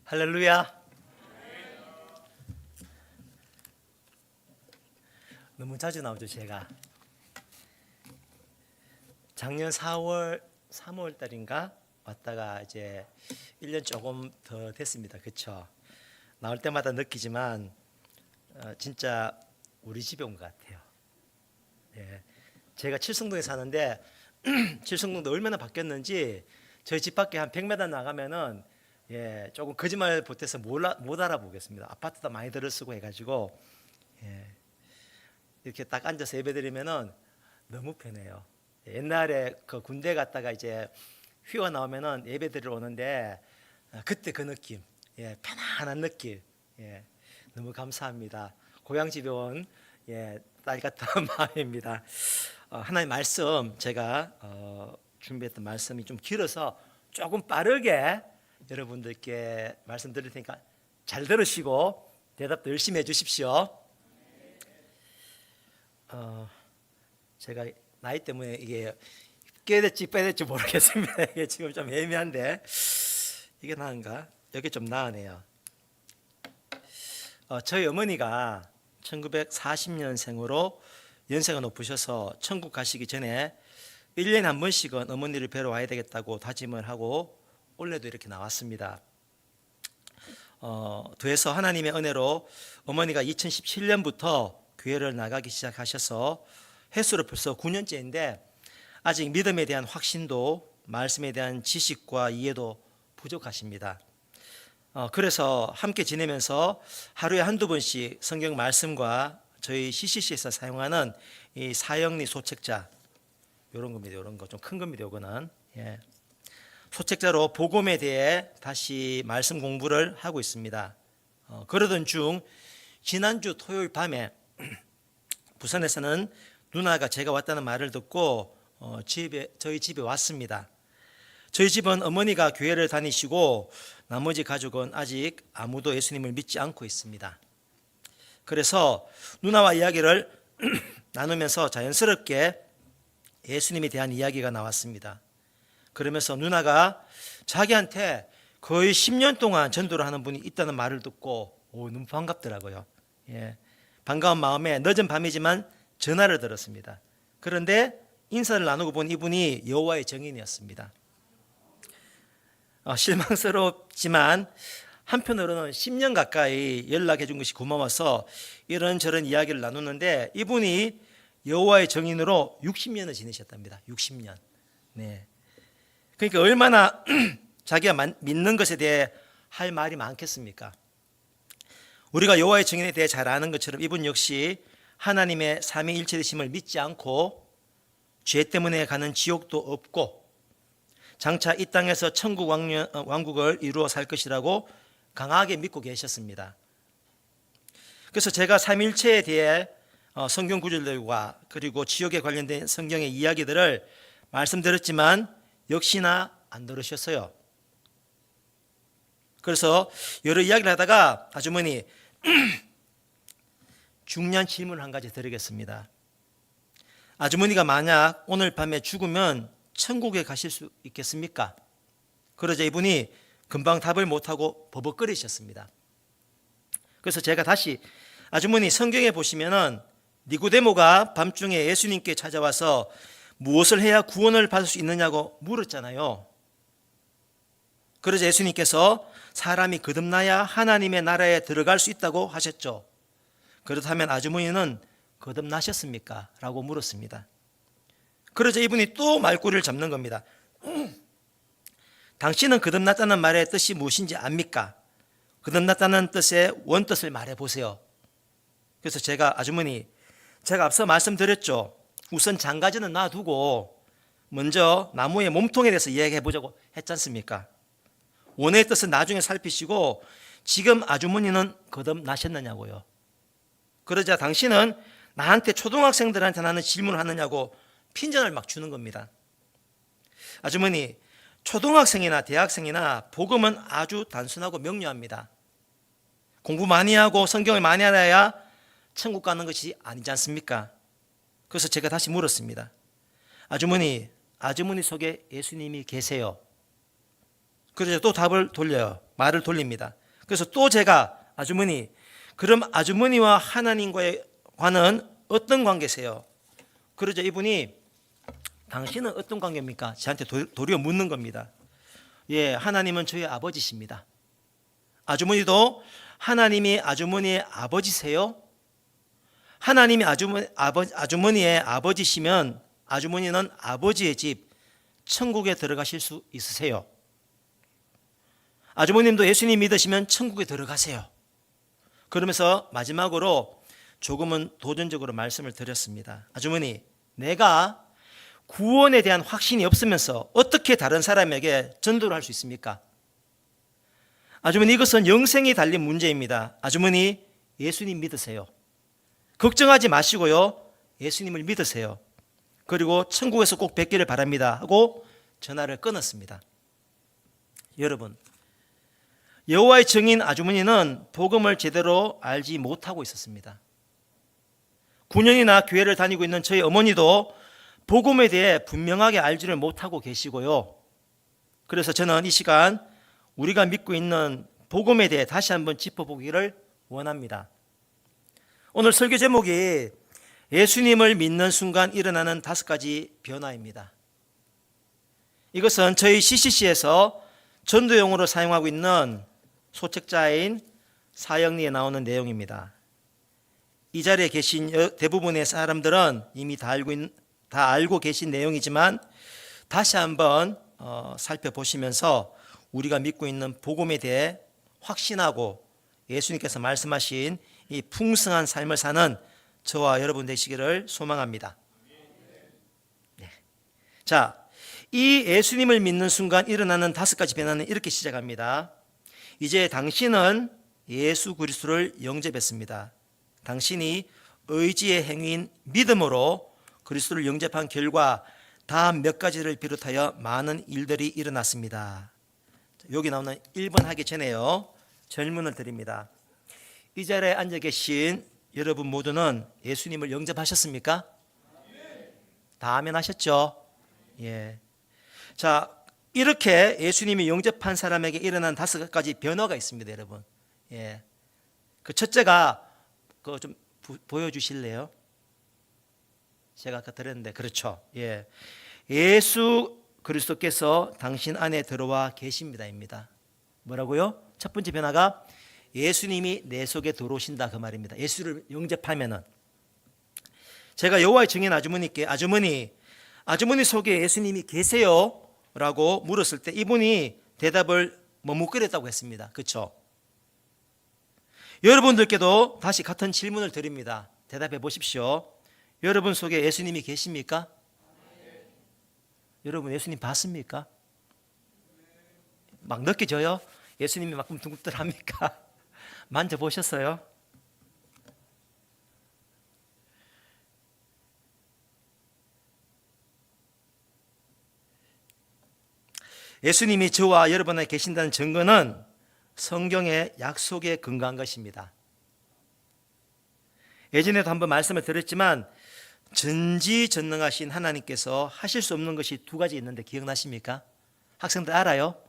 할렐루야. 너무 자주 나오죠. 제가 작년 3월 달인가 왔다가 이제 1년 조금 더 됐습니다. 그렇죠? 나올 때마다 느끼지만 진짜 우리 집에 온 것 같아요. 예. 제가 칠성동에 사는데 칠성동도 얼마나 바뀌었는지 저희 집 밖에 한 100m 나가면은 조금 거짓말 보태서 못 알아보겠습니다. 아파트도 많이 들어쓰고 해가지고 이렇게 딱 앉아서 예배드리면은 너무 편해요. 옛날에 그 군대 갔다가 이제 휴가 나오면은 예배드리러 오는데 그때 그 느낌, 편안한 느낌, 너무 감사합니다. 고향 집에 온 딸 같은 마음입니다. 하나님 말씀 제가 준비했던 말씀이 좀 길어서 조금 빠르게 여러분들께 말씀드릴 테니까 잘 들으시고 대답도 열심히 해주십시오. 제가 나이 때문에 이게 깨야 될지 빼야 될지 모르겠습니다. 이게 지금 좀 애매한데 이게 나은가? 여기 좀 나으네요. 저희 어머니가 1940년생으로 연세가 높으셔서 천국 가시기 전에 1년에 한 번씩은 어머니를 뵈러 와야 되겠다고 다짐을 하고 올해도 이렇게 나왔습니다. 더해서 하나님의 은혜로 어머니가 2017년부터 교회를 나가기 시작하셔서 횟수로 벌써 9년째인데 아직 믿음에 대한 확신도 말씀에 대한 지식과 이해도 부족하십니다. 그래서 함께 지내면서 하루에 한두 번씩 성경 말씀과 저희 CCC에서 사용하는 이 사형리 소책자 이런 겁니다. 이런 거 좀 큰 겁니다. 이거는 소책자로 복음에 대해 다시 말씀 공부를 하고 있습니다. 그러던 중 지난주 토요일 밤에 부산에서는 누나가 제가 왔다는 말을 듣고 저희 집에 왔습니다. 저희 집은 어머니가 교회를 다니시고 나머지 가족은 아직 아무도 예수님을 믿지 않고 있습니다. 그래서 누나와 이야기를 나누면서 자연스럽게 예수님에 대한 이야기가 나왔습니다. 그러면서 누나가 자기한테 거의 10년 동안 전도를 하는 분이 있다는 말을 듣고 너무 반갑더라고요. 반가운 마음에 늦은 밤이지만 전화를 들었습니다. 그런데 인사를 나누고 본 이분이 여호와의 증인이었습니다. 실망스럽지만 한편으로는 10년 가까이 연락해 준 것이 고마워서 이런저런 이야기를 나누는데 이분이 여호와의 증인으로 60년을 지내셨답니다. 60년. 그러니까 얼마나 자기가 믿는 것에 대해 할 말이 많겠습니까? 우리가 여호와의 증인에 대해 잘 아는 것처럼 이분 역시 하나님의 삼위일체되심을 믿지 않고 죄 때문에 가는 지옥도 없고 장차 이 땅에서 천국 왕국을 이루어 살 것이라고 강하게 믿고 계셨습니다. 그래서 제가 삼위일체에 대해 성경 구절들과 그리고 지옥에 관련된 성경의 이야기들을 말씀드렸지만 역시나 안 들으셨어요. 그래서 여러 이야기를 하다가 아주머니 중요한 질문을 한 가지 드리겠습니다. 아주머니가 만약 오늘 밤에 죽으면 천국에 가실 수 있겠습니까? 그러자 이분이 금방 답을 못하고 버벅거리셨습니다. 그래서 제가 다시 아주머니 성경에 보시면은 니고데모가 밤중에 예수님께 찾아와서 무엇을 해야 구원을 받을 수 있느냐고 물었잖아요. 그러자 예수님께서 사람이 거듭나야 하나님의 나라에 들어갈 수 있다고 하셨죠. 그렇다면 아주머니는 거듭나셨습니까? 라고 물었습니다. 그러자 이분이 또 말꼬리를 잡는 겁니다. 당신은 거듭났다는 말의 뜻이 무엇인지 압니까? 거듭났다는 뜻의 원뜻을 말해보세요. 그래서 제가 아주머니 제가 앞서 말씀드렸죠. 우선 장가지는 놔두고 먼저 나무의 몸통에 대해서 이야기해 보자고 했지 않습니까? 원의 뜻은 나중에 살피시고 지금 아주머니는 거듭나셨느냐고요. 그러자 당신은 나한테 초등학생들한테 나는 질문을 하느냐고 핀잔을 막 주는 겁니다. 아주머니 초등학생이나 대학생이나 복음은 아주 단순하고 명료합니다. 공부 많이 하고 성경을 많이 알아야 천국 가는 것이 아니지 않습니까? 그래서 제가 다시 물었습니다. 아주머니 속에 예수님이 계세요. 그래서 또 답을 돌려요. 말을 돌립니다. 그래서 또 제가 아주머니, 그럼 아주머니와 하나님과의 관은 어떤 관계세요? 그러자 이분이 당신은 어떤 관계입니까? 저한테 도리어 묻는 겁니다. 예, 하나님은 저희 아버지십니다. 아주머니도 하나님이 아주머니의 아버지세요? 하나님이 아주머니의 아버지시면 아주머니는 아버지의 집 천국에 들어가실 수 있으세요? 아주머님도 예수님 믿으시면 천국에 들어가세요. 그러면서 마지막으로 조금은 도전적으로 말씀을 드렸습니다. 아주머니, 내가 구원에 대한 확신이 없으면서 어떻게 다른 사람에게 전도를 할 수 있습니까? 아주머니, 이것은 영생이 달린 문제입니다. 아주머니, 예수님 믿으세요. 걱정하지 마시고요, 예수님을 믿으세요. 그리고 천국에서 꼭 뵙기를 바랍니다 하고 전화를 끊었습니다. 여러분, 여호와의 증인 아주머니는 복음을 제대로 알지 못하고 있었습니다. 9년이나 교회를 다니고 있는 저희 어머니도 복음에 대해 분명하게 알지를 못하고 계시고요. 그래서 저는 이 시간 우리가 믿고 있는 복음에 대해 다시 한번 짚어보기를 원합니다. 오늘 설교 제목이 예수님을 믿는 순간 일어나는 5가지 변화입니다. 이것은 저희 CCC에서 전도용으로 사용하고 있는 소책자인 사형리에 나오는 내용입니다. 이 자리에 계신 대부분의 사람들은 이미 다 알고 계신 내용이지만 다시 한번 살펴보시면서 우리가 믿고 있는 복음에 대해 확신하고 예수님께서 말씀하신 이 풍성한 삶을 사는 저와 여러분 되시기를 소망합니다. 네. 자, 이 예수님을 믿는 순간 일어나는 5가지 변화는 이렇게 시작합니다. 이제 당신은 예수 그리스도를 영접했습니다. 당신이 의지의 행위인 믿음으로 그리스도를 영접한 결과 다음 몇 가지를 비롯하여 많은 일들이 일어났습니다. 여기 나오는 1번 하기 전에요, 질문을 드립니다. 이 자리에 앉아 계신 여러분 모두는 예수님을 영접하셨습니까? 다 아멘 하셨죠? 예. 자, 이렇게 예수님이 영접한 사람에게 일어난 5가지 변화가 있습니다, 여러분. 예. 그 첫째가 그거 좀 보여주실래요? 제가 아까 드렸는데, 그렇죠. 예. 예수 그리스도께서 당신 안에 들어와 계십니다입니다. 뭐라고요? 첫 번째 변화가 예수님이 내 속에 들어오신다, 그 말입니다. 예수를 영접하면은. 제가 여호와의 증인 아주머니께 아주머니 속에 예수님이 계세요? 라고 물었을 때 이분이 대답을 머뭇거렸다고 했습니다. 그렇죠? 여러분들께도 다시 같은 질문을 드립니다. 대답해 보십시오. 여러분 속에 예수님이 계십니까? 여러분 예수님 봤습니까? 막 느껴져요? 예수님이 막 둥글둥글합니까? 만져보셨어요? 예수님이 저와 여러분 안에 계신다는 증거는 성경의 약속에 근거한 것입니다. 예전에도 한번 말씀을 드렸지만 전지전능하신 하나님께서 하실 수 없는 것이 2가지 있는데 기억나십니까? 학생들 알아요?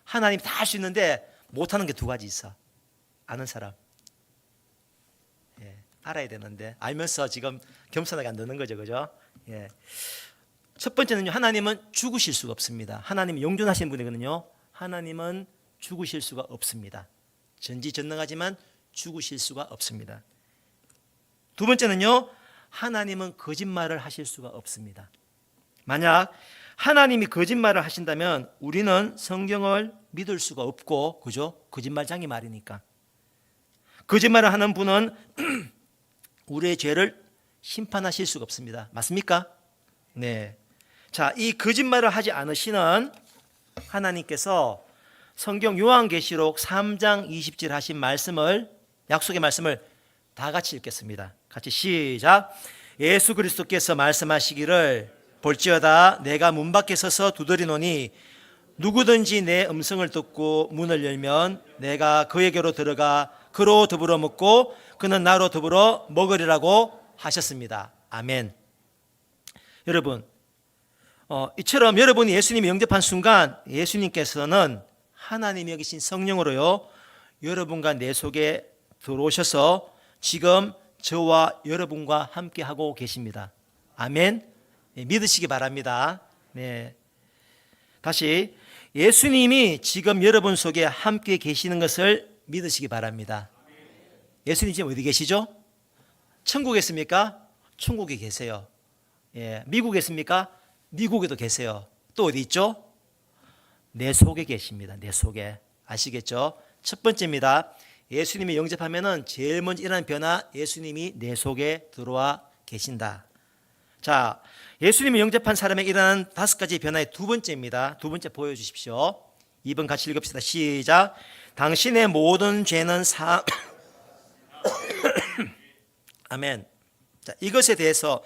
하나님 다 할 수 있는데 못하는 게 2가지 있어. 아는 사람? 예, 알아야 되는데 알면서 지금 겸손하게 안 듣는 거죠, 그죠? 예. 첫 번째는요, 하나님은 죽으실 수가 없습니다. 하나님이 영존하신 분이거든요. 하나님은 죽으실 수가 없습니다. 전지전능하지만 죽으실 수가 없습니다. 2번째는요, 하나님은 거짓말을 하실 수가 없습니다. 만약 하나님이 거짓말을 하신다면 우리는 성경을 믿을 수가 없고, 그죠? 거짓말장이 말이니까. 거짓말을 하는 분은 우리의 죄를 심판하실 수가 없습니다. 맞습니까? 네. 자, 이 거짓말을 하지 않으시는 하나님께서 성경 요한계시록 3장 20절 하신 말씀을, 약속의 말씀을 다 같이 읽겠습니다. 같이 시작. 예수 그리스도께서 말씀하시기를 볼지어다 내가 문 밖에 서서 두드리노니 누구든지 내 음성을 듣고 문을 열면 내가 그에게로 들어가 그로 더불어 먹고 그는 나로 더불어 먹으리라고 하셨습니다. 아멘. 여러분, 이처럼 여러분이 예수님이 영접한 순간 예수님께서는 하나님이 여기신 성령으로요, 여러분과 내 속에 들어오셔서 지금 저와 여러분과 함께 하고 계십니다. 아멘. 네, 믿으시기 바랍니다. 네. 다시 예수님이 지금 여러분 속에 함께 계시는 것을 믿으시기 바랍니다. 예수님 지금 어디 계시죠? 천국에 있습니까? 천국에 계세요. 예, 미국에 있습니까? 미국에도 계세요. 또 어디 있죠? 내 속에 계십니다. 내 속에. 아시겠죠? 첫 번째입니다. 예수님이 영접하면은 제일 먼저 일어나는 변화, 예수님이 내 속에 들어와 계신다. 자, 예수님이 영접한 사람에 일어난 5가지 변화의 두 번째입니다. 두 번째 보여주십시오. 2번 같이 읽읍시다. 시작. 당신의 모든 죄는 아멘. 자, 이것에 대해서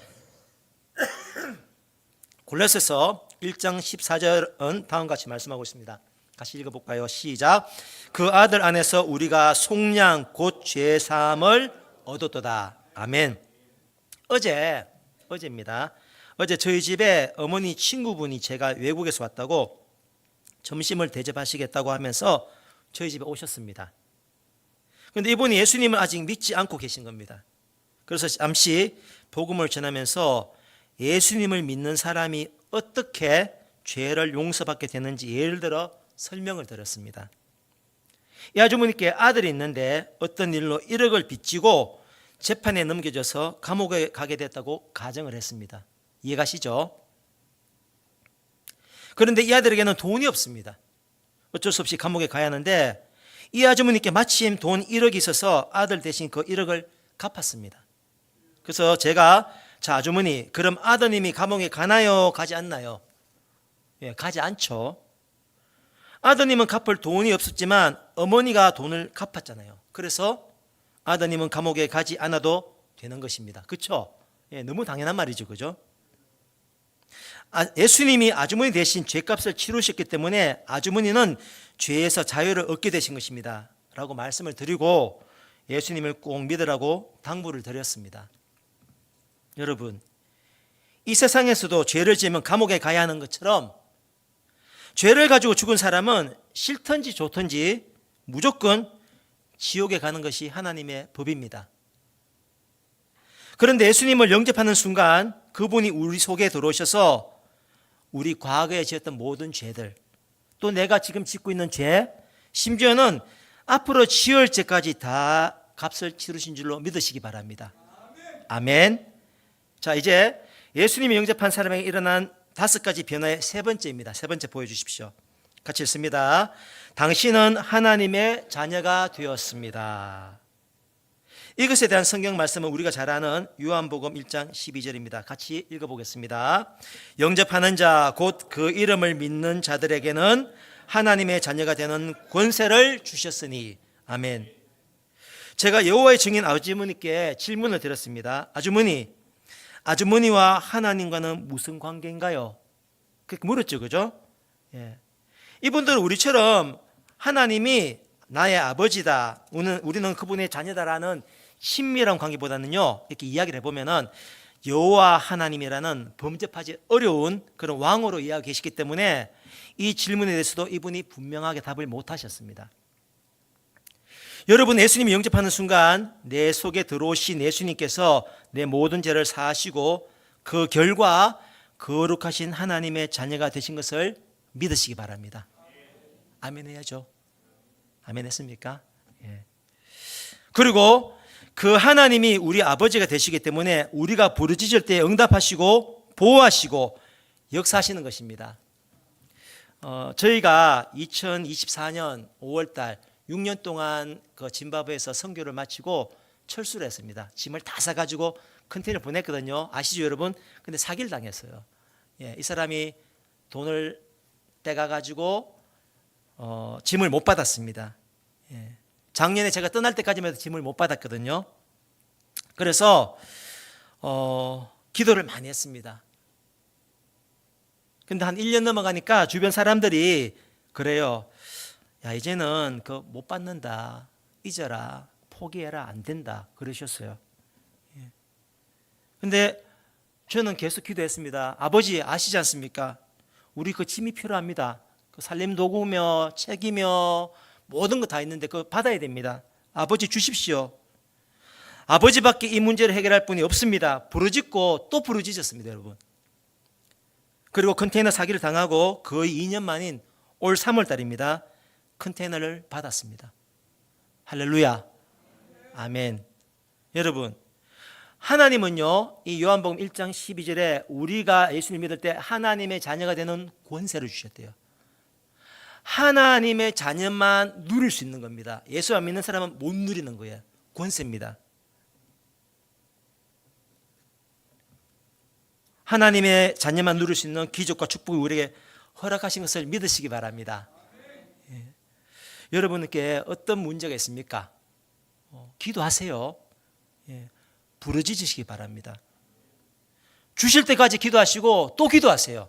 골로새서 1장 14절은 다음과 같이 말씀하고 있습니다. 같이 읽어볼까요? 시작. 그 아들 안에서 우리가 속량 곧 죄사함을 얻었도다. 아멘. 어제입니다. 어제 저희 집에 어머니 친구분이 제가 외국에서 왔다고 점심을 대접하시겠다고 하면서 저희 집에 오셨습니다. 그런데 이분이 예수님을 아직 믿지 않고 계신 겁니다. 그래서 잠시 복음을 전하면서 예수님을 믿는 사람이 어떻게 죄를 용서받게 되는지 예를 들어 설명을 드렸습니다. 이 아주머니께 아들이 있는데 어떤 일로 1억을 빚지고 재판에 넘겨져서 감옥에 가게 됐다고 가정을 했습니다. 이해가시죠? 그런데 이 아들에게는 돈이 없습니다. 어쩔 수 없이 감옥에 가야 하는데 이 아주머니께 마침 돈 1억이 있어서 아들 대신 그 1억을 갚았습니다. 그래서 제가 자, 아주머니, 그럼 아드님이 감옥에 가나요? 가지 않나요? 예, 가지 않죠. 아드님은 갚을 돈이 없었지만 어머니가 돈을 갚았잖아요. 그래서 아드님은 감옥에 가지 않아도 되는 것입니다. 그렇죠? 예, 너무 당연한 말이죠. 그죠? 예수님이 아주머니 대신 죄값을 치르셨기 때문에 아주머니는 죄에서 자유를 얻게 되신 것입니다. 라고 말씀을 드리고 예수님을 꼭 믿으라고 당부를 드렸습니다. 여러분, 이 세상에서도 죄를 지으면 감옥에 가야 하는 것처럼 죄를 가지고 죽은 사람은 싫든지 좋든지 무조건 지옥에 가는 것이 하나님의 법입니다. 그런데 예수님을 영접하는 순간 그분이 우리 속에 들어오셔서 우리 과거에 지었던 모든 죄들, 또 내가 지금 짓고 있는 죄, 심지어는 앞으로 지을 죄까지 다 값을 치르신 줄로 믿으시기 바랍니다. 아멘. 자, 이제 예수님이 영접한 사람에게 일어난 5가지 변화의 세 번째입니다. 세 번째 보여주십시오. 같이 읽습니다. 당신은 하나님의 자녀가 되었습니다. 이것에 대한 성경 말씀은 우리가 잘 아는 요한복음 1장 12절입니다. 같이 읽어보겠습니다. 영접하는 자, 곧 그 이름을 믿는 자들에게는 하나님의 자녀가 되는 권세를 주셨으니. 아멘. 제가 여호와의 증인 아주머니께 질문을 드렸습니다. 아주머니와 하나님과는 무슨 관계인가요? 그렇게 물었죠. 그죠? 예. 이분들은 우리처럼 하나님이 나의 아버지다, 우리는 그분의 자녀다라는 친밀한 관계보다는요, 이렇게 이야기를 해보면은 여호와 하나님이라는 범접하지 어려운 그런 왕으로 이야기하고 계시기 때문에 이 질문에 대해서도 이분이 분명하게 답을 못 하셨습니다. 여러분, 예수님이 영접하는 순간 내 속에 들어오신 예수님께서 내 모든 죄를 사하시고 그 결과 거룩하신 하나님의 자녀가 되신 것을 믿으시기 바랍니다. 아멘 해야죠. 아멘 했습니까? 예. 그리고 그 하나님이 우리 아버지가 되시기 때문에 우리가 부르짖을 때 응답하시고 보호하시고 역사하시는 것입니다. 저희가 2024년 5월달 6년 동안 그 짐바브웨에서 선교를 마치고 철수를 했습니다. 짐을 다 사가지고 컨테이너 보냈거든요. 아시죠, 여러분? 근데 사기를 당했어요. 예, 이 사람이 돈을 떼가가지고 짐을 못 받았습니다. 예, 작년에 제가 떠날 때까지만 해도 짐을 못 받았거든요. 그래서 기도를 많이 했습니다. 근데 한 1년 넘어가니까 주변 사람들이 그래요. 야, 이제는 그 못 받는다. 잊어라. 포기해라. 안 된다. 그러셨어요. 예. 근데 저는 계속 기도했습니다. 아버지 아시지 않습니까? 우리 그 짐이 필요합니다. 그 살림 도구며 책이며 모든 거 다 있는데 그거 받아야 됩니다. 아버지 주십시오. 아버지밖에 이 문제를 해결할 분이 없습니다. 부르짖고 또 부르짖었습니다, 여러분. 그리고 컨테이너 사기를 당하고 거의 2년 만인 올 3월 달입니다. 컨테이너를 받았습니다. 할렐루야. 아멘. 여러분, 하나님은요, 이 요한복음 1장 12절에 우리가 예수를 믿을 때 하나님의 자녀가 되는 권세를 주셨대요. 하나님의 자녀만 누릴 수 있는 겁니다. 예수 안 믿는 사람은 못 누리는 거예요. 권세입니다. 하나님의 자녀만 누릴 수 있는 기적과 축복을 우리에게 허락하신 것을 믿으시기 바랍니다. 예. 여러분께 어떤 문제가 있습니까? 기도하세요. 예. 부르짖으시기 바랍니다. 주실 때까지 기도하시고 또 기도하세요.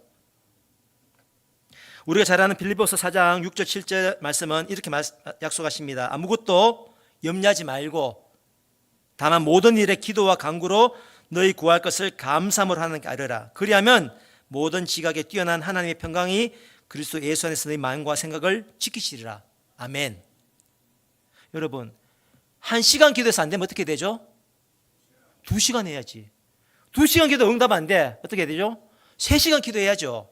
우리가 잘 아는 빌립보서 4장 6절 7절 말씀은 이렇게 약속하십니다. 아무것도 염려하지 말고 다만 모든 일에 기도와 간구로 너희 구할 것을 감사함으로 하나님께 아뢰라. 그리하면 모든 지각에 뛰어난 하나님의 평강이 그리스도 예수 안에서 너희 마음과 생각을 지키시리라. 아멘. 여러분, 1시간 기도해서 안 되면 어떻게 되죠? 2시간 해야지. 2시간 기도 응답 안 돼. 어떻게 되죠? 3시간 기도해야죠.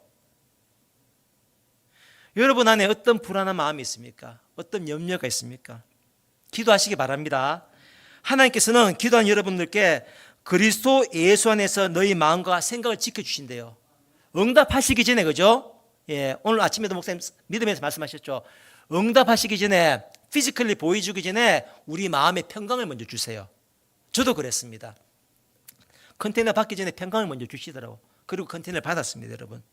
여러분 안에 어떤 불안한 마음이 있습니까? 어떤 염려가 있습니까? 기도하시기 바랍니다. 하나님께서는 기도한 여러분들께 그리스도 예수 안에서 너희 마음과 생각을 지켜주신대요. 응답하시기 전에, 그죠? 예, 오늘 아침에도 목사님 믿음에서 말씀하셨죠. 응답하시기 전에, 피지컬리 보여주기 전에 우리 마음의 평강을 먼저 주세요. 저도 그랬습니다. 컨테이너 받기 전에 평강을 먼저 주시더라고. 그리고 컨테이너를 받았습니다, 여러분.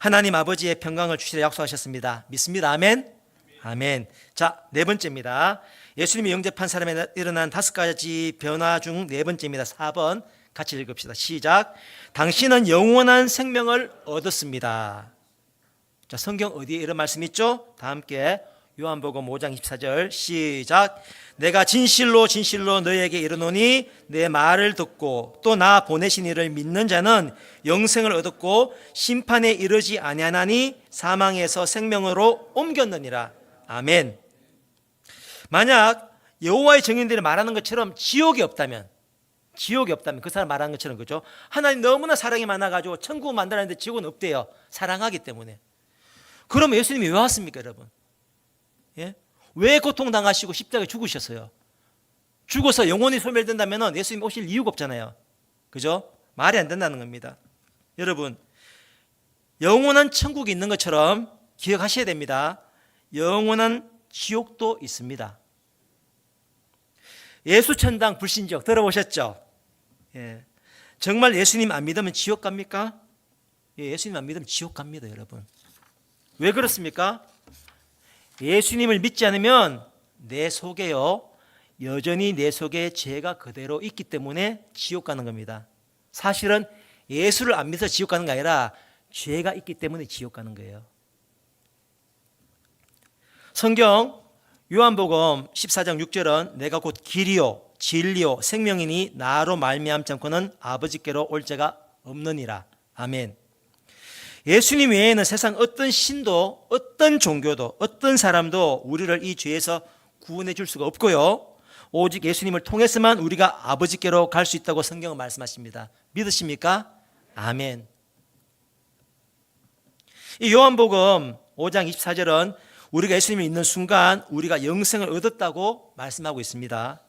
하나님 아버지의 평강을 주시라 약속하셨습니다. 믿습니다. 아멘. 아멘. 자, 4번째입니다. 예수님이 영접한 사람에 일어난 5가지 변화 중 4번째입니다. 4번 같이 읽읍시다. 시작. 당신은 영원한 생명을 얻었습니다. 자, 성경 어디에 이런 말씀 있죠? 다 함께 요한복음 5장 24절 시작. 내가 진실로 진실로 너희에게 이르노니 내 말을 듣고 또 나 보내신 이를 믿는 자는 영생을 얻었고 심판에 이르지 아니하나니 사망에서 생명으로 옮겼느니라. 아멘. 만약 여호와의 증인들이 말하는 것처럼 지옥이 없다면 그 사람 말하는 것처럼, 그죠? 하나님 너무나 사랑이 많아가지고 천국을 만들었는데 지옥은 없대요. 사랑하기 때문에. 그러면 예수님이 왜 왔습니까, 여러분? 예? 왜 고통당하시고 십자가에 죽으셨어요? 죽어서 영혼이 소멸된다면 예수님 오실 이유가 없잖아요. 그죠? 말이 안 된다는 겁니다. 여러분, 영원한 천국이 있는 것처럼 기억하셔야 됩니다. 영원한 지옥도 있습니다. 예수천당 불신지옥 들어보셨죠? 예. 정말 예수님 안 믿으면 지옥 갑니까? 예, 예수님 안 믿으면 지옥 갑니다, 여러분. 왜 그렇습니까? 예수님을 믿지 않으면 내 속에요, 여전히 내 속에 죄가 그대로 있기 때문에 지옥 가는 겁니다. 사실은 예수를 안 믿어서 지옥 가는 게 아니라 죄가 있기 때문에 지옥 가는 거예요. 성경 요한복음 14장 6절은 내가 곧 길이요 진리요 생명이니 나로 말미암지 않고는 아버지께로 올 자가 없느니라. 아멘. 예수님 외에는 세상 어떤 신도, 어떤 종교도, 어떤 사람도 우리를 이 죄에서 구원해 줄 수가 없고요, 오직 예수님을 통해서만 우리가 아버지께로 갈 수 있다고 성경은 말씀하십니다. 믿으십니까? 아멘. 이 요한복음 5장 24절은 우리가 예수님을 믿는 순간 우리가 영생을 얻었다고 말씀하고 있습니다.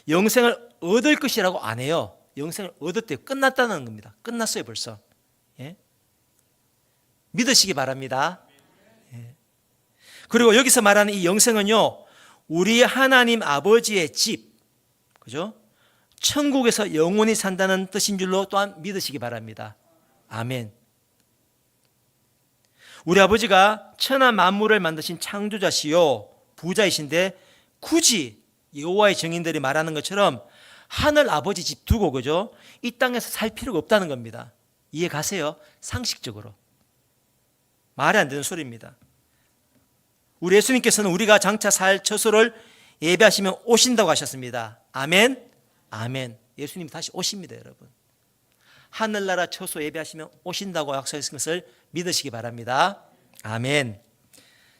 영생을 얻을 것이라고 안 해요. 영생을 얻었대요. 끝났다는 겁니다. 끝났어요, 벌써. 예? 믿으시기 바랍니다. 예. 그리고 여기서 말하는 이 영생은요, 우리 하나님 아버지의 집, 그죠? 천국에서 영원히 산다는 뜻인 줄로 또한 믿으시기 바랍니다. 아멘. 우리 아버지가 천하 만물을 만드신 창조자시요 부자이신데 굳이 여호와의 증인들이 말하는 것처럼 하늘 아버지 집 두고, 그죠? 이 땅에서 살 필요가 없다는 겁니다. 이해 가세요? 상식적으로. 말이 안 되는 소리입니다. 우리 예수님께서는 우리가 장차 살 처소를 예배하시면 오신다고 하셨습니다. 아멘. 아멘. 예수님이 다시 오십니다, 여러분. 하늘나라 처소 예배하시면 오신다고 약속하신 것을 믿으시기 바랍니다. 아멘.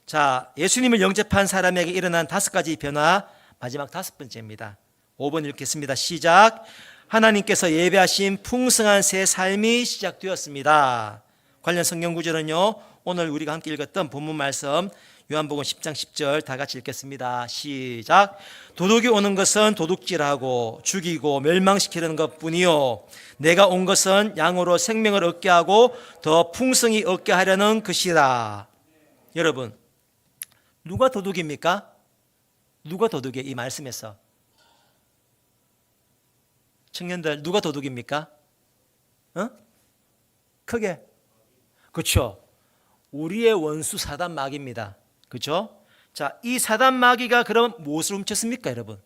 자, 예수님을 영접한 사람에게 일어난 5가지 변화, 마지막 5번째입니다. 5번 읽겠습니다. 시작. 하나님께서 예배하신 풍성한 새 삶이 시작되었습니다. 관련 성경 구절은요, 오늘 우리가 함께 읽었던 본문 말씀 요한복음 10장 10절 다 같이 읽겠습니다. 시작. 도둑이 오는 것은 도둑질하고 죽이고 멸망시키는 것뿐이요 내가 온 것은 양으로 생명을 얻게 하고 더 풍성히 얻게 하려는 것이라. 여러분, 누가 도둑입니까? 누가 도둑이에요? 이 말씀에서 청년들, 누가 도둑입니까? 크게. 그렇죠. 우리의 원수 사단 마귀입니다. 그렇죠? 자, 이 사단 마귀가 그럼 무엇을 훔쳤습니까, 여러분?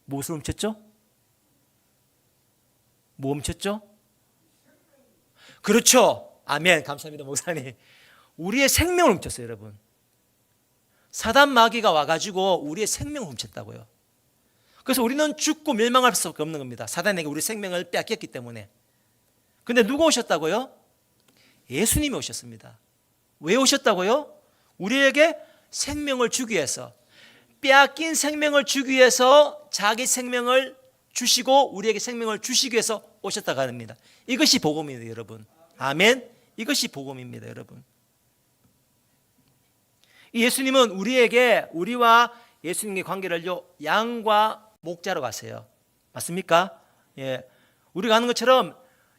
무엇을 훔쳤죠? 뭐 훔쳤죠? 그렇죠. 아멘. 감사합니다, 목사님. 우리의 생명을 훔쳤어요, 여러분. 사단 마귀가 와가지고 우리의 생명을 훔쳤다고요. 그래서 우리는 죽고 멸망할 수밖에 없는 겁니다. 사단에게 우리 생명을 빼앗겼기 때문에. 근데 누가 오셨다고요? 예수님이 오셨습니다. 왜 오셨다고요? 우리에게 생명을 주기 위해서, 빼앗긴 생명을 주기 위해서 자기 생명을 주시고 우리에게 생명을 주시기 위해서 오셨다고 합니다. 이것이 복음입니다, 여러분. 아멘. 이것이 복음입니다, 여러분. 이 예수님은 우리에게, 우리와 예수님의 관계를요, 양과 목자로 가세요. 맞습니까? 예. 우리가 아는 것처럼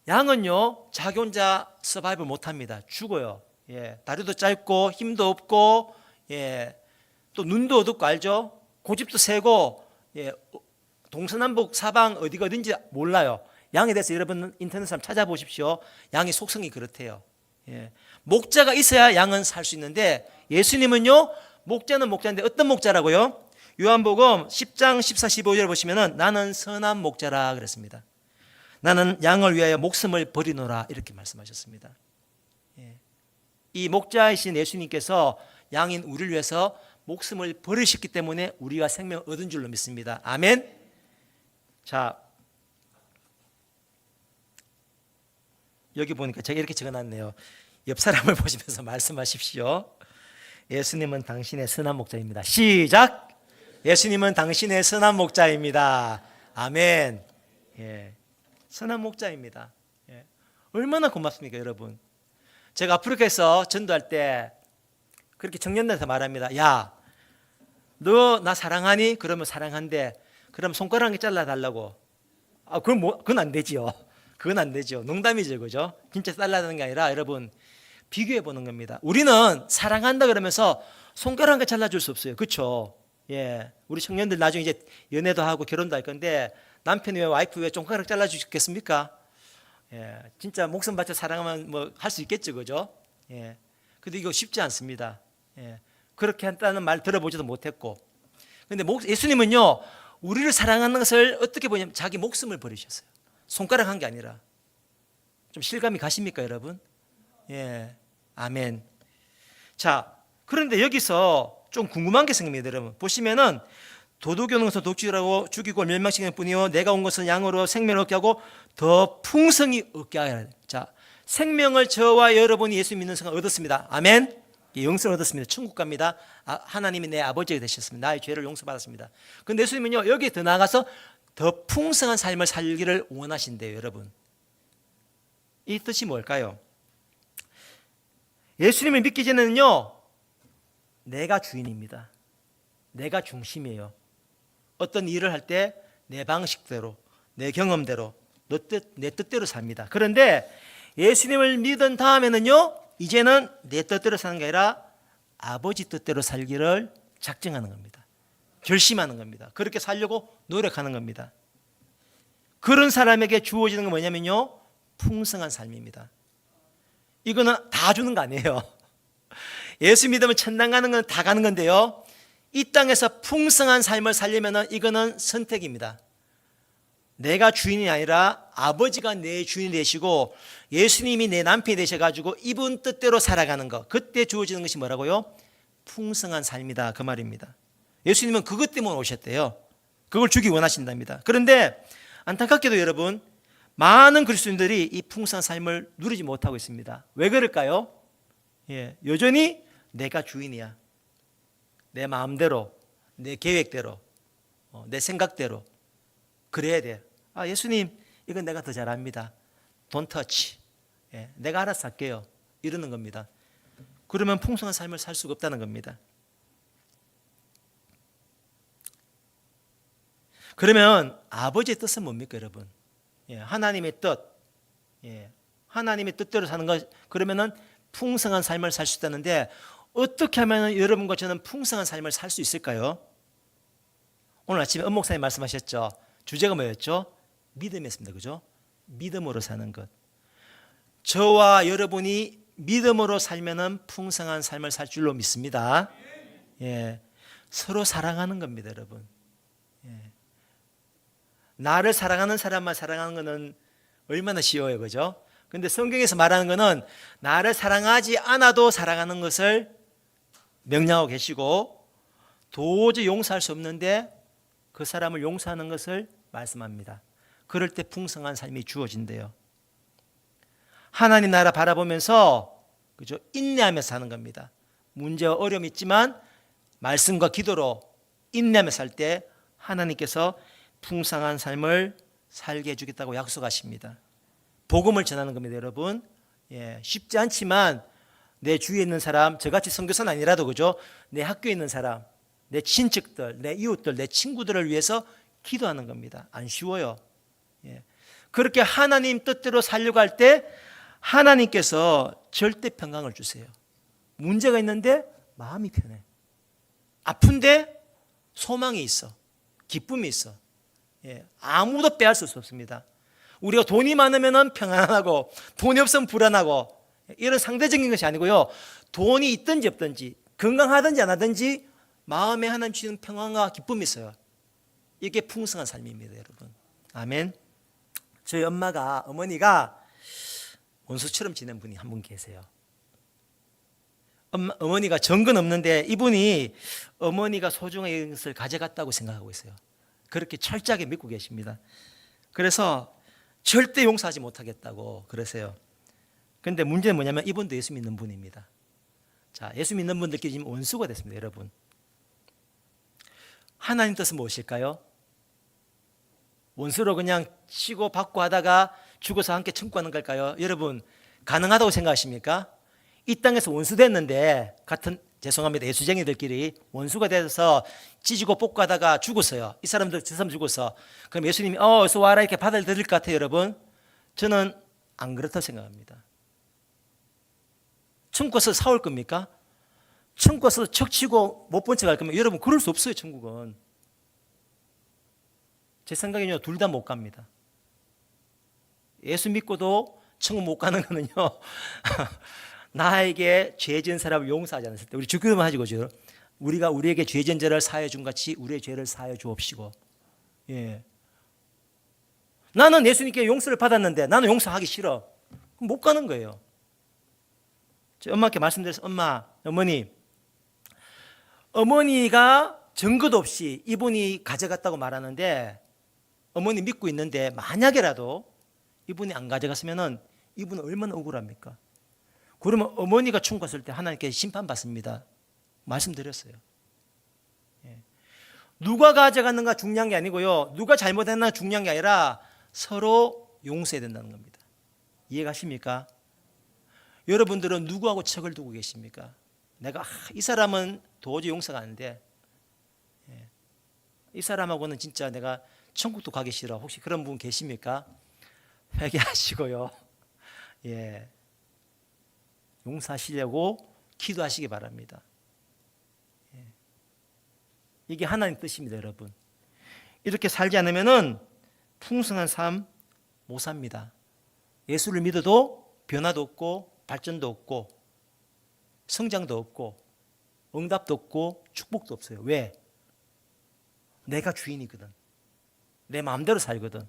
양은요, 자기 혼자 서바이벌 못 합니다. 죽어요. 예. 다리도 짧고 힘도 없고, 예. 또 눈도 어둡고, 알죠? 고집도 세고, 예. 동서남북 사방 어디가 어딘지 몰라요. 양에 대해서 여러분 인터넷에 한번 찾아보십시오. 양의 속성이 그렇대요. 예. 목자가 있어야 양은 살 수 있는데, 예수님은요, 목자는 목자인데 어떤 목자라고요? 요한복음 10장 14, 15절 보시면은 나는 선한 목자라 그랬습니다. 나는 양을 위하여 목숨을 버리노라 이렇게 말씀하셨습니다. 예. 이 목자이신 예수님께서 양인 우리를 위해서 목숨을 버리셨기 때문에 우리가 생명을 얻은 줄로 믿습니다. 아멘. 자, 여기 보니까 제가 이렇게 적어놨네요. 옆 사람을 보시면서 말씀하십시오. 예수님은 당신의 선한 목자입니다. 시작. 예수님은 당신의 선한 목자입니다. 아멘. 예. 선한 목자입니다. 예. 얼마나 고맙습니까, 여러분? 제가 아프리카에서 전도할 때 그렇게 청년들한테 말합니다. 야, 너 나 사랑하니? 그러면 사랑한대. 그럼 손가락 한 개 잘라달라고. 아, 그건 안 되지요. 그건 안 되죠. 농담이죠, 그죠? 진짜 잘라다는 게 아니라 여러분 비교해 보는 겁니다. 우리는 사랑한다 그러면서 손가락 한 개 잘라줄 수 없어요. 그렇죠? 예, 우리 청년들 나중에 이제 연애도 하고 결혼도 할 건데 남편이 왜 와이프 왜 손가락 잘라주겠습니까? 예, 진짜 목숨 바쳐 사랑하면 뭐 할 수 있겠죠, 그죠? 예, 근데 이거 쉽지 않습니다. 예, 그렇게 한다는 말 들어보지도 못했고, 근데 예수님은요, 우리를 사랑하는 것을 어떻게 보냐면 자기 목숨을 버리셨어요. 손가락 한 게 아니라. 좀 실감이 가십니까, 여러분? 예, 아멘. 자, 그런데 여기서 좀 궁금한 게 생깁니다, 여러분. 보시면은 도둑이 오는 것은 도둑질하고 죽이고 멸망시키는 뿐이요 내가 온 것은 양으로 생명을 얻게 하고 더 풍성히 얻게 하라. 자, 생명을 저와 여러분이 예수 믿는 순간 얻었습니다. 아멘. 영생을 얻었습니다. 천국 갑니다. 하나님이 내 아버지가 되셨습니다. 나의 죄를 용서받았습니다. 그런데 예수님은요, 여기에 더 나아가서 더 풍성한 삶을 살기를 원하신대요, 여러분. 이 뜻이 뭘까요? 예수님을 믿기 전에는요, 내가 주인입니다. 내가 중심이에요. 어떤 일을 할 때 내 방식대로, 내 경험대로, 내 뜻대로 삽니다. 그런데 예수님을 믿은 다음에는요, 이제는 내 뜻대로 사는 게 아니라 아버지 뜻대로 살기를 작정하는 겁니다. 결심하는 겁니다. 그렇게 살려고 노력하는 겁니다. 그런 사람에게 주어지는 건 뭐냐면요, 풍성한 삶입니다. 이거는 다 주는 거 아니에요. 예수 믿으면 천당 가는 건 다 가는 건데요, 이 땅에서 풍성한 삶을 살려면 이거는 선택입니다. 내가 주인이 아니라 아버지가 내 주인이 되시고 예수님이 내 남편이 되셔가지고 이분 뜻대로 살아가는 것, 그때 주어지는 것이 뭐라고요? 풍성한 삶이다, 그 말입니다. 예수님은 그것 때문에 오셨대요. 그걸 주기 원하신답니다. 그런데 안타깝게도 여러분, 많은 그리스도인들이 이 풍성한 삶을 누리지 못하고 있습니다. 왜 그럴까요? 여전히 내가 주인이야. 내 마음대로, 내 계획대로, 내 생각대로 그래야 돼. 예수님, 이건 내가 더 잘합니다. Don't touch. 내가 알아서 할게요. 이러는 겁니다. 그러면 풍성한 삶을 살 수가 없다는 겁니다. 그러면 아버지의 뜻은 뭡니까, 여러분? 하나님의 뜻. 하나님의 뜻대로 사는 것, 그러면은 풍성한 삶을 살 수 있다는데, 어떻게 하면 여러분과 저는 풍성한 삶을 살 수 있을까요? 오늘 아침에 은 목사님 말씀하셨죠. 주제가 뭐였죠? 믿음이었습니다. 그죠? 믿음으로 사는 것. 저와 여러분이 믿음으로 살면은 풍성한 삶을 살 줄로 믿습니다. 서로 사랑하는 겁니다, 여러분. 나를 사랑하는 사람만 사랑하는 것은 얼마나 쉬워요, 그죠? 근데 성경에서 말하는 것은 나를 사랑하지 않아도 사랑하는 것을 명령하고 계시고, 도저히 용서할 수 없는데 그 사람을 용서하는 것을 말씀합니다. 그럴 때 풍성한 삶이 주어진대요. 하나님 나라 바라보면서, 그죠? 인내하면서 사는 겁니다. 문제와 어려움이 있지만 말씀과 기도로 인내하면서 살 때 하나님께서 풍성한 삶을 살게 해주겠다고 약속하십니다. 복음을 전하는 겁니다, 여러분. 쉽지 않지만 내 주위에 있는 사람, 저같이 선교사는 아니라도, 그죠? 내 학교에 있는 사람, 내 친척들, 내 이웃들, 내 친구들을 위해서 기도하는 겁니다. 안 쉬워요. 그렇게 하나님 뜻대로 살려고 할 때 하나님께서 절대 평강을 주세요. 문제가 있는데 마음이 편해. 아픈데 소망이 있어. 기쁨이 있어. 아무도 빼앗을 수 없습니다. 우리가 돈이 많으면 평안하고 돈이 없으면 불안하고 이런 상대적인 것이 아니고요. 돈이 있든지 없든지 건강하든지 안 하든지 마음에 하나님 주시는 평안과 기쁨이 있어요. 이게 풍성한 삶입니다, 여러분. 아멘. 저희 어머니가 원수처럼 지낸 분이 한 분 계세요. 어머니가 정근 없는데 이분이 어머니가 소중한 것을 가져갔다고 생각하고 있어요. 그렇게 철저하게 믿고 계십니다. 그래서 절대 용서하지 못하겠다고 그러세요. 그런데 문제는 뭐냐면 이분도 예수 믿는 분입니다. 자, 예수 믿는 분들끼리 지금 원수가 됐습니다, 여러분. 하나님 뜻은 무엇일까요? 원수로 그냥 치고 받고 하다가 죽어서 함께 천국하는 걸까요? 여러분, 가능하다고 생각하십니까? 이 땅에서 원수 됐는데, 같은, 죄송합니다, 예수쟁이들끼리 원수가 돼서 찢고 뽑고 하다가 죽었어요. 이 사람들, 저 사람 죽었어. 그럼 예수님이 어서 와라 이렇게 받아들일 것 같아요, 여러분? 저는 안 그렇다고 생각합니다. 천국 가서 사올 겁니까? 천국 가서 척치고 못 본 척 할 거면 여러분, 그럴 수 없어요, 천국은. 제 생각에는요, 둘 다 못 갑니다. 예수 믿고도 천국 못 가는 거는요, 나에게 죄 지은 사람을 용서하지 않았을 때, 우리 주기도만 하지, 그죠? 우리가 우리에게 죄 지은 자를 사하여 준 같이 우리의 죄를 사하여 주옵시고. 나는 예수님께 용서를 받았는데 나는 용서하기 싫어. 그럼 못 가는 거예요. 엄마께 말씀드려서, 어머니가 증거도 없이 이분이 가져갔다고 말하는데, 어머니 믿고 있는데 만약에라도 이분이 안 가져갔으면 이분은 얼마나 억울합니까? 그러면 어머니가 천국 갔을 때 하나님께 심판받습니다. 말씀드렸어요. 누가 가져갔는가 중요한 게 아니고요, 누가 잘못했나 중요한 게 아니라 서로 용서해야 된다는 겁니다. 이해가십니까? 여러분들은 누구하고 척을 두고 계십니까? 내가 이 사람은 도저히 용서가 안 돼. 이 사람하고는 진짜 내가 천국도 가기 싫어. 혹시 그런 분 계십니까? 회개하시고요. 용서하시려고 기도하시기 바랍니다. 이게 하나님 뜻입니다, 여러분. 이렇게 살지 않으면은 풍성한 삶 못 삽니다. 예수를 믿어도 변화도 없고 발전도 없고 성장도 없고 응답도 없고 축복도 없어요. 왜? 내가 주인이거든. 내 마음대로 살거든.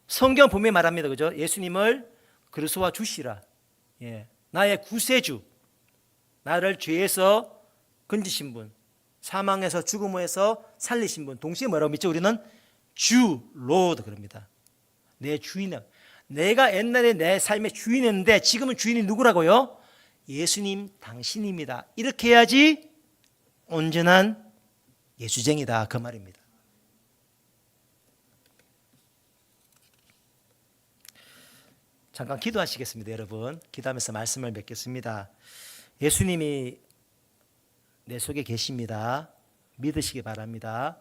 성경 분명히 말합니다, 그죠? 예수님을 그리스도와 주시라. 나의 구세주, 나를 죄에서 건지신 분, 사망에서 죽음에서 살리신 분, 동시에 뭐라고 믿죠? 우리는 주 로드 그럽니다. 내 주인은, 내가 옛날에 내 삶의 주인이었는데 지금은 주인이 누구라고요? 예수님 당신입니다. 이렇게 해야지 온전한 예수쟁이다, 그 말입니다. 잠깐 기도하시겠습니다. 여러분, 기도하면서 말씀을 맺겠습니다. 예수님이 내 속에 계십니다. 믿으시기 바랍니다.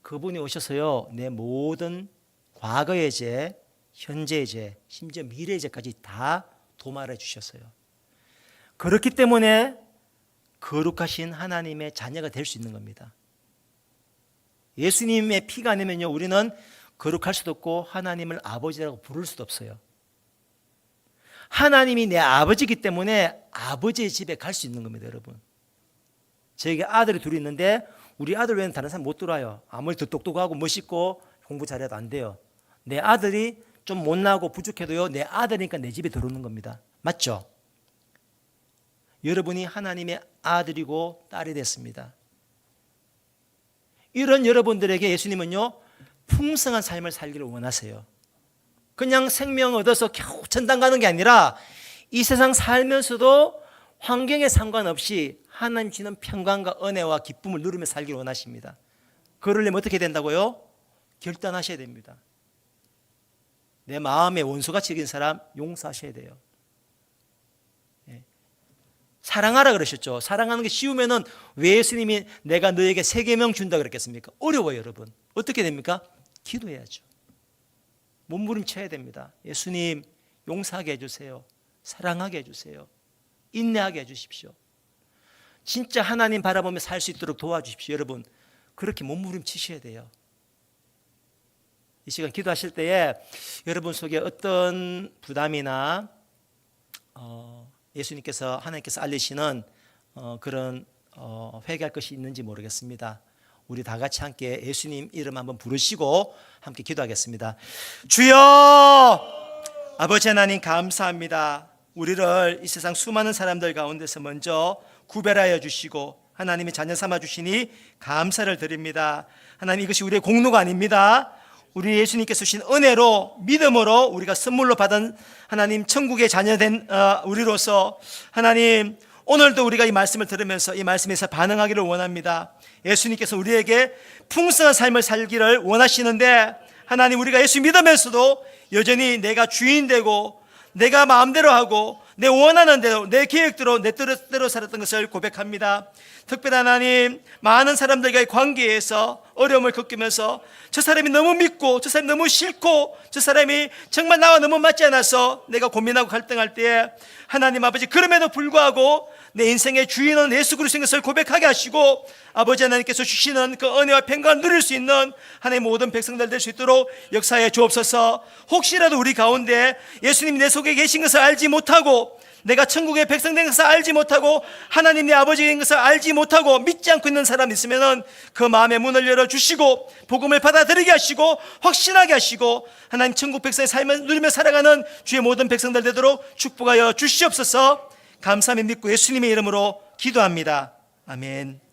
그분이 오셔서요, 내 모든 과거의 죄, 현재의 죄, 심지어 미래의 죄까지 다 도말해 주셨어요. 그렇기 때문에 거룩하신 하나님의 자녀가 될 수 있는 겁니다. 예수님의 피가 아니면요, 우리는 거룩할 수도 없고 하나님을 아버지라고 부를 수도 없어요. 하나님이 내 아버지이기 때문에 아버지의 집에 갈 수 있는 겁니다, 여러분. 저에게 아들이 둘이 있는데 우리 아들 외에는 다른 사람 못 들어와요. 아무리 더 똑똑하고 멋있고 공부 잘해도 안 돼요. 내 아들이 좀 못나고 부족해도요, 내 아들이니까 내 집에 들어오는 겁니다. 맞죠? 여러분이 하나님의 아들이고 딸이 됐습니다. 이런 여러분들에게 예수님은요, 풍성한 삶을 살기를 원하세요. 그냥 생명 얻어서 겨우 천당 가는 게 아니라 이 세상 살면서도 환경에 상관없이 하나님 주시는 평강과 은혜와 기쁨을 누리며 살기를 원하십니다. 그러려면 어떻게 된다고요? 결단하셔야 됩니다. 내 마음에 원수같이 여긴 사람 용서하셔야 돼요. 사랑하라 그러셨죠. 사랑하는 게 쉬우면은 왜 예수님이 내가 너에게 세 계명 준다 그랬겠습니까? 어려워요, 여러분. 어떻게 됩니까? 기도해야죠. 몸부림쳐야 됩니다. 예수님, 용서하게 해주세요. 사랑하게 해주세요. 인내하게 해주십시오. 진짜 하나님 바라보며 살 수 있도록 도와주십시오. 여러분, 그렇게 몸부림치셔야 돼요. 이 시간 기도하실 때에 여러분 속에 어떤 부담이나 예수님께서, 하나님께서 알리시는 그런 회개할 것이 있는지 모르겠습니다. 우리 다 같이 함께 예수님 이름 한번 부르시고 함께 기도하겠습니다. 주여, 아버지 하나님 감사합니다. 우리를 이 세상 수많은 사람들 가운데서 먼저 구별하여 주시고 하나님의 자녀 삼아 주시니 감사를 드립니다. 하나님, 이것이 우리의 공로가 아닙니다. 우리 예수님께서 주신 은혜로, 믿음으로 우리가 선물로 받은 하나님 천국의 자녀된 우리로서 하나님, 오늘도 우리가 이 말씀을 들으면서 이 말씀에서 반응하기를 원합니다. 예수님께서 우리에게 풍성한 삶을 살기를 원하시는데 하나님, 우리가 예수 믿으면서도 여전히 내가 주인 되고 내가 마음대로 하고 내 원하는 대로 내 계획대로 내 뜻대로 살았던 것을 고백합니다. 특별히 하나님, 많은 사람들과의 관계에서 어려움을 겪으면서 저 사람이 너무 믿고 저 사람이 너무 싫고 저 사람이 정말 나와 너무 맞지 않아서 내가 고민하고 갈등할 때에 하나님 아버지, 그럼에도 불구하고 내 인생의 주인은 예수 그리스도인 것을 고백하게 하시고 아버지 하나님께서 주시는 그 은혜와 평강을 누릴 수 있는 하나님의 모든 백성들 될 수 있도록 역사해 주옵소서. 혹시라도 우리 가운데 예수님이 내 속에 계신 것을 알지 못하고 내가 천국의 백성 된 것을 알지 못하고 하나님 내 아버지인 것을 알지 못하고 믿지 않고 있는 사람 있으면 그 마음의 문을 열어주시고 복음을 받아들이게 하시고 확신하게 하시고 하나님 천국 백성의 삶을 누리며 살아가는 주의 모든 백성들 되도록 축복하여 주시옵소서. 감사함에 믿고 예수님의 이름으로 기도합니다. 아멘.